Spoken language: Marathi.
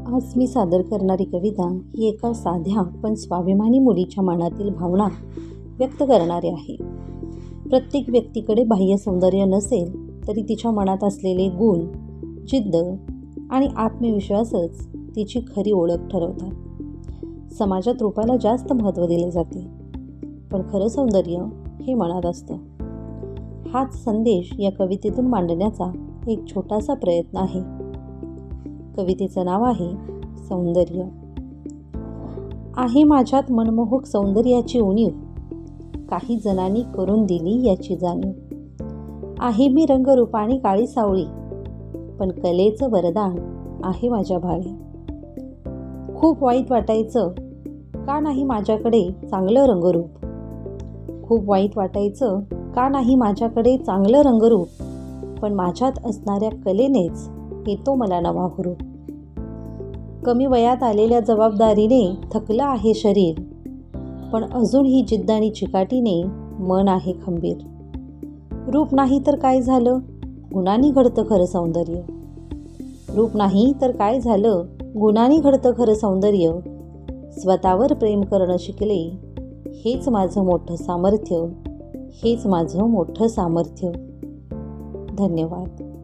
आज मी सादर करणारी कविता ही एका साध्या पण स्वाभिमानी मुलीच्या मनातील भावना व्यक्त करणारी आहे. प्रत्येक व्यक्तीकडे बाह्य सौंदर्य नसेल तरी तिच्या मनात असलेले गुण, जिद्द आणि आत्मविश्वासच तिची खरी ओळख ठरवतात. समाजात रूपाला जास्त महत्त्व दिले जाते, पण खरं सौंदर्य हे मनात असतं. हाच संदेश या कवितेतून मांडण्याचा एक छोटासा प्रयत्न आहे. कवितेचं नाव आहे सौंदर्य. आहे माझ्यात मनमोहक सौंदर्याची उणीव, काही जणांनी करून दिली याची जाणीव. आहे मी रंगरूपाने काळी सावळी, पण कलेचं वरदान आहे माझ्या भाळी. खूप वाईट वाटायचं का नाही माझ्याकडे चांगलं रंगरूप. खूप वाईट वाटायचं का नाही माझ्याकडे चांगलं रंगरूप, पण माझ्यात असणाऱ्या कलेनेच येतो मला नवा हुरूप. कमी वयात आलेल्या जबाबदारीने थकलं आहे शरीर, पण अजून ही जिद्द आणि चिकाटीने मन आहे खंबीर. रूप नाही तर काय झालं, गुणांनी घडतं खरं सौंदर्य. रूप नाही तर काय झालं, गुणांनी घडतं खरं सौंदर्य. स्वतःवर प्रेम करणं शिकले, हेच माझं मोठं सामर्थ्य, हेच माझं मोठं सामर्थ्य. धन्यवाद.